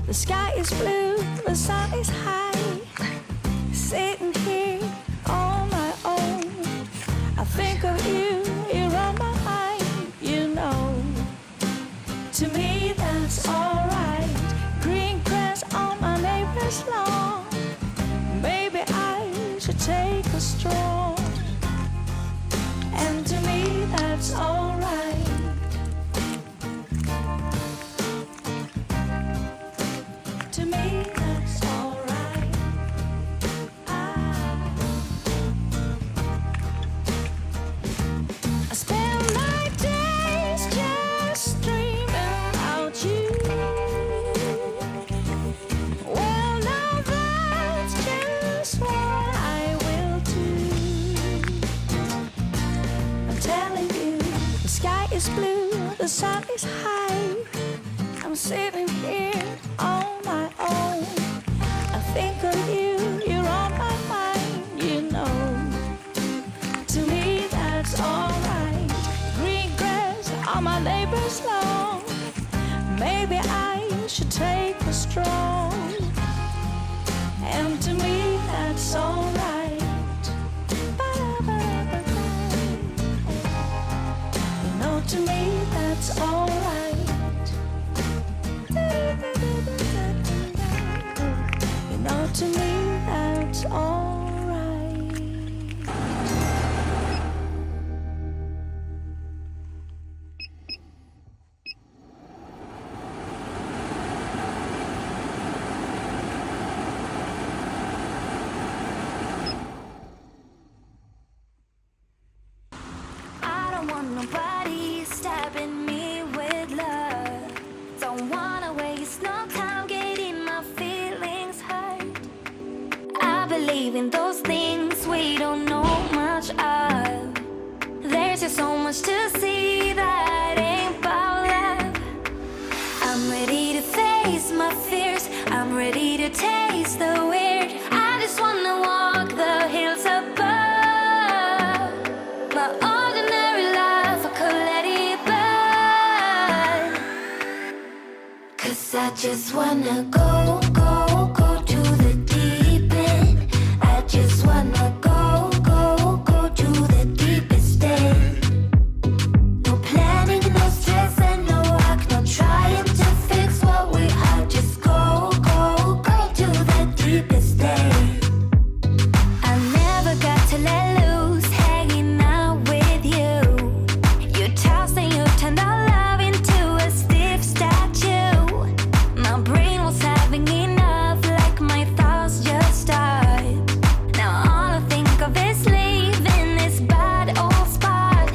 The sky is blue, the sun is high. Sitting here on my own, I think of you, you're on my mind, you know. To me that's alright. Green grass on my neighbor's lawn. Maybe I should take a stroll. And to me that's alright. To me that's alright. I spend my days just dreaming about you. Well, now that's just what I will do. I'm telling you, the sky is blue, the sun is high. I'm sitting here on my own. I think of you, you're on my mind, you know. To me that's alright. Green grass on my neighbor's lawn. Maybe I should take a stroll. And to me that's alright. You know, to me that's alright. You know, to me that's alright. I don't want nobody stabbing me with love. Don't wanna waste no time getting my feelings hurt. I believe in those things we don't know much of. There's just so much to see that ain't about love. I'm ready to face my fears. I'm ready to taste the weird. I just wanna walk the hills above. My ordinary life, I could let it burn. 'Cause I just wanna go, go, go to the deep end. I just wanna go, go, go to the deepest end. No planning, no stress, and no work, no trying to fix what we are. Just go, go, go to the deepest end. I never got to let loose, hanging out with you. You tossed and you turned our love into a stiff statue. My brain was having enough, like my thoughts just stopped. Now all I think of is leaving this bad old spot.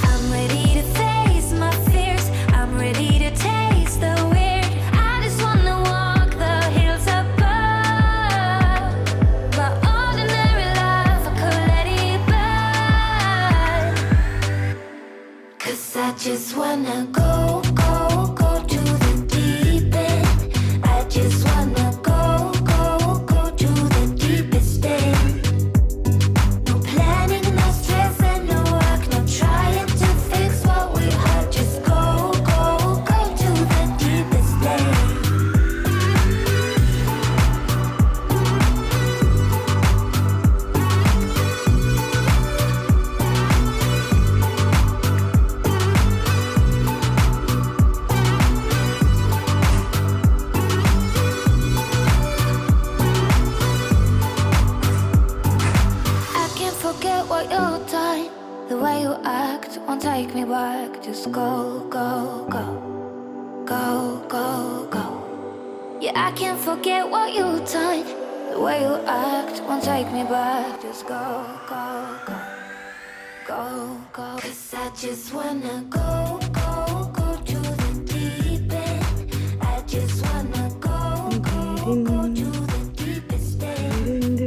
I'm ready to face my fears. I'm ready to taste the weird. I just wanna walk the hills above. My ordinary life, I could let it burn. 'Cause I just wanna go, go, go to the deep end. I just wanna go, go, go to the deepest end. No planning, no stress, and no work, no trying to fix what we are. Just go, go, go to the deepest end. I can't forget what you've done. The way you act won't take me back. Just go, go, go. Go, go, go. Yeah, I can't forget what you've done. The way you act won't take me back. Just go, go, go. Go, go. 'Cause I just wanna go, go, go to the deep end. I just wanna go, go, go to the deepest end.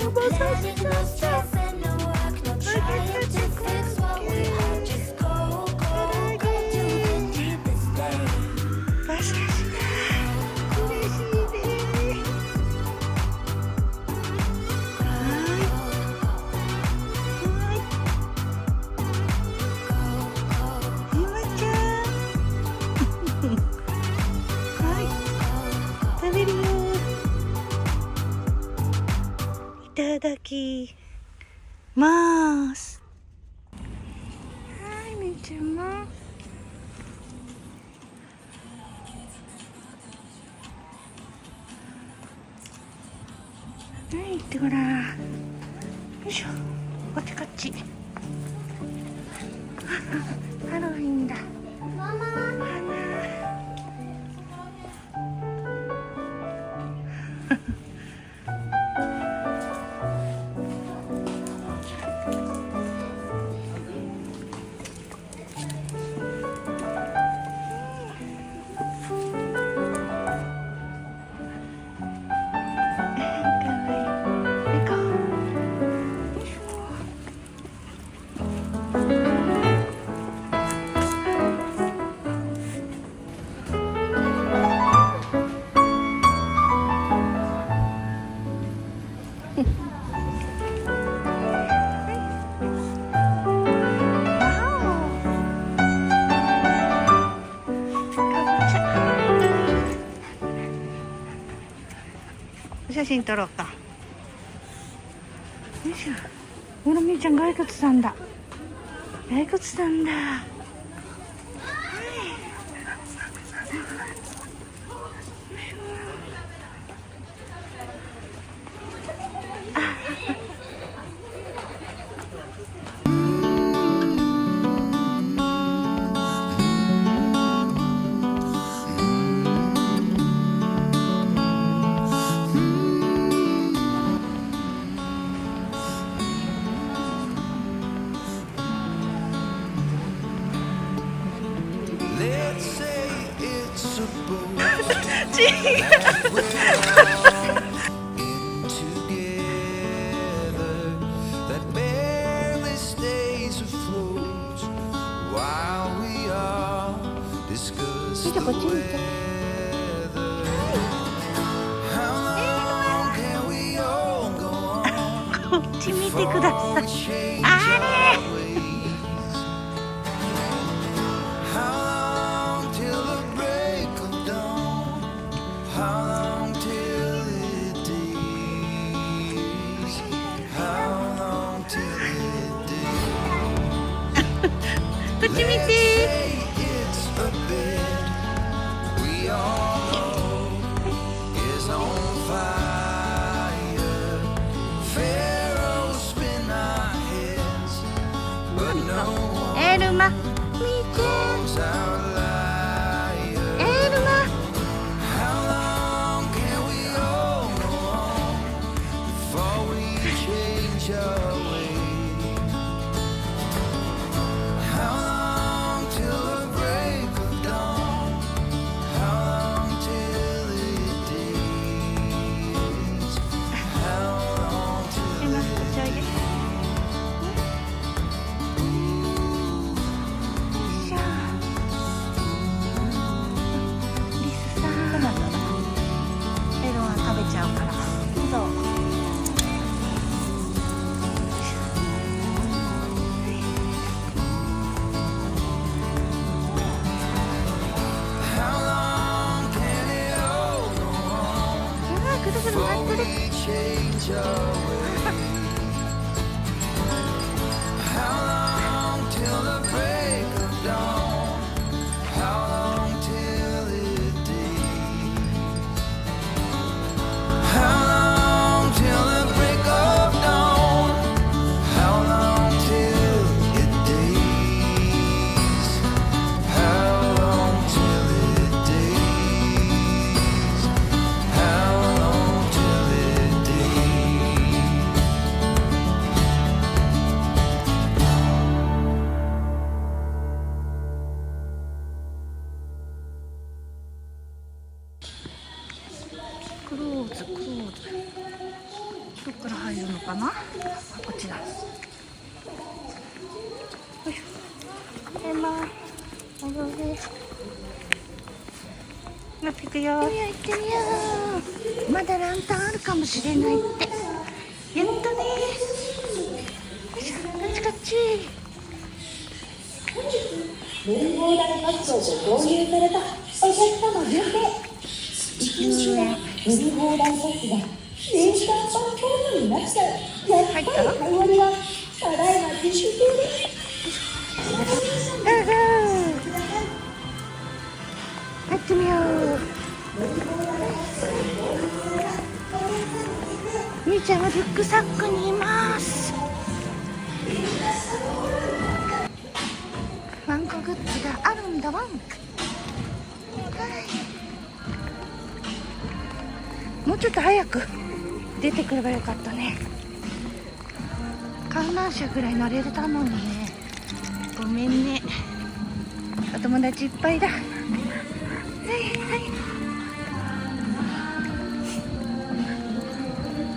No planning, no stress, and no work, no trying to fix what we are. Just go, go, go to the deepest end. Go, go, go. ただきます。はい、見てます。はい、行ってごらん。よいしょ、こっちこっち。ハロウィンだ。ママ。写真撮ろうか。よいしょ。ほら、みーちゃん骸骨さんだ。骸骨さんだ。見て、こっち見て。こっち見てください。あれ。こっち見て。エルマ、見て。エルマ。クローズ。どっから入るのかな。こっちだ。よいしょ。エマ、おいで。行ってくよ。行ってみよう。まだランタンあるかもしれないって。やったね。こっち。乗り放題パスをご購入されたお客様限定。1万円乗り放題パスが年間パスポートになったらやっぱり会話がただいま自粛中です。入ってみよう。みーちゃんはリュックサックにいます。ワンコグッズがあるんだワン。はい、もうちょっと早く出てくればよかったね。観覧車ぐらい乗れたのにね。ごめんね。お友達いっぱいだ。はいはい。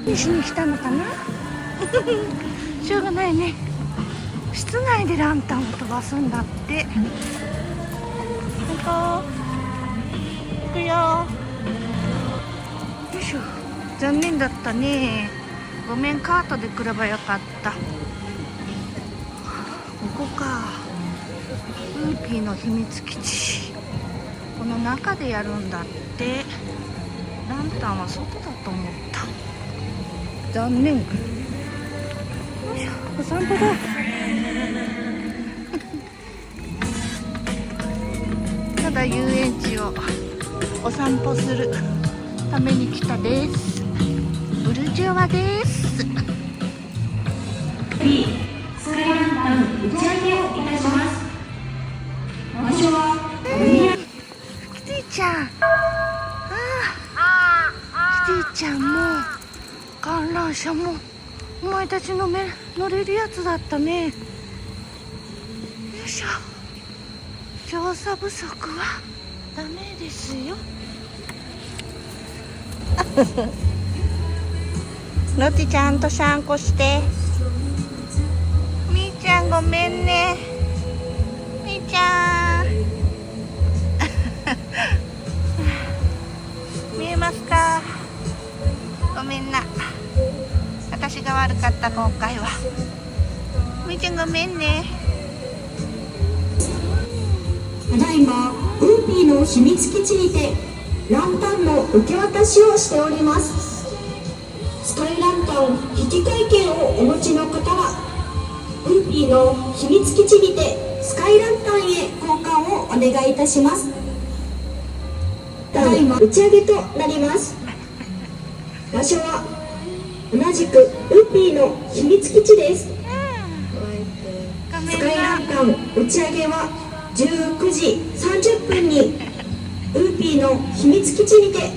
何しに来たのかなしょうがないね。室内でランタンを飛ばすんだって。行くよ。よいしょ。残念だったね。ごめん、カートで来ればよかった。ここか。ウーピーの秘密基地。この中でやるんだって。ランタンは外だと思った。残念。よいしょ、お散歩だ。ただ遊園地をお散歩するために来たです。ブルジョワです。B、スカイランタン打ち上げをいたします。場所はキティちゃん。キティちゃんも観覧車もお前たち乗れるやつだったね。よいしょ。調査不足はダメですよ。ロティちゃんとシャンコして。みーちゃんごめんね。みーちゃん見えますか。ごめんな、私が悪かった。今回はみーちゃんごめんね。ただいまウーピーの秘密基地にてランタンの受け渡しをしております。スカイランタン引換券をお持ちの方はウーピーの秘密基地にてスカイランタンへ交換をお願いいたします。ただいま打ち上げとなります。場所は同じくウーピーの秘密基地です。スカイランタン打ち上げは19時30分にウーピーの秘密基地にて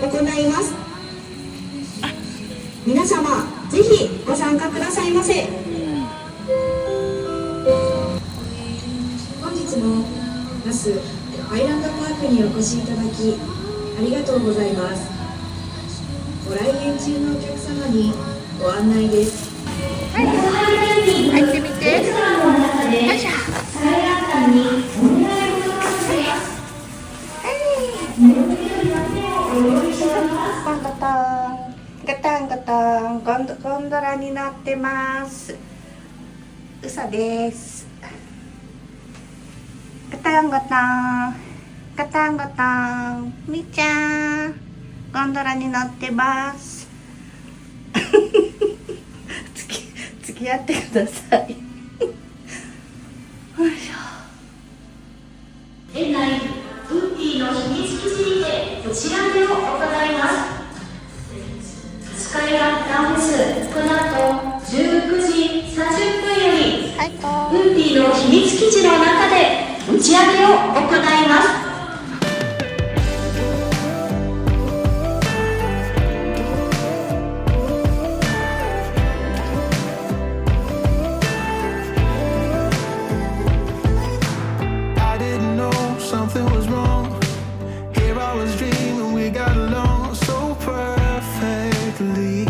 行います。皆様ぜひご参加くださいませ。本日も那須ハイランドパークにお越しいただきありがとうございます。ご来園中のお客様にご案内です。はい、入ってみて。よいしょ。ガタンガタンゴンドラに乗ってます。うさです。ガタンガタンガタンガタン。みーちゃんゴンドラに乗ってます。付き合ってください。よいしょ。園内ウーピーの秘密基地にて打ち上げを行います。スカイランタンフェス、この後19時30分より、ウーピーの秘密基地の中で打ち上げを行います。Something was wrong. Here I was dreaming we got along so perfectly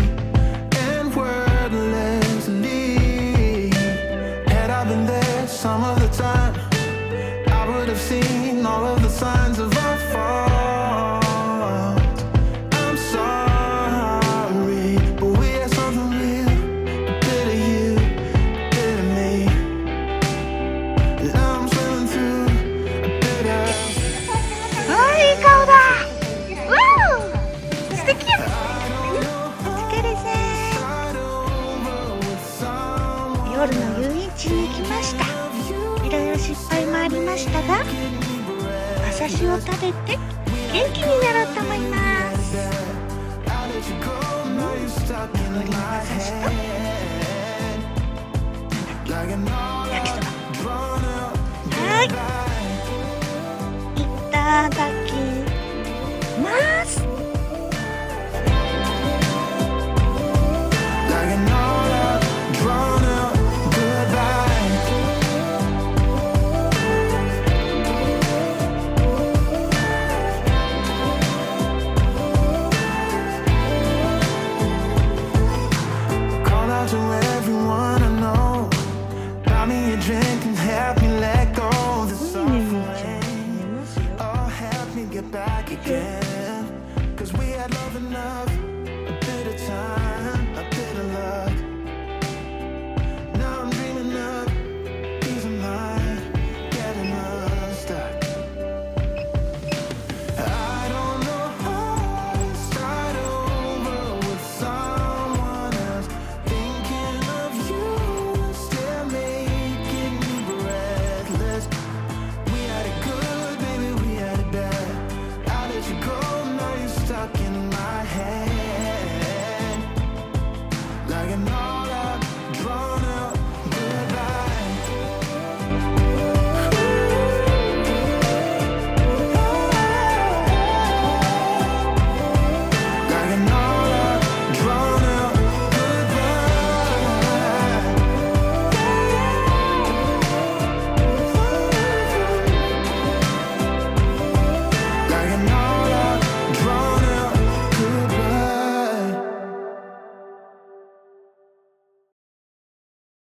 and wordlessly. Had I been there some of the time, I would have seen all of the signs of our fault. I'm sorry, but we had something real. A bit of you, a bit of me. Now I'm swimming through。あ、いい顔だ。したが、馬刺しを食べて元気になろうと思います。鶏の馬刺しと焼きそば。はい、いただきます。To everyone I know, buy me a drink and help me let go of the suffering. Oh, help me get back again. 'Cause we had love enough, a bit of time.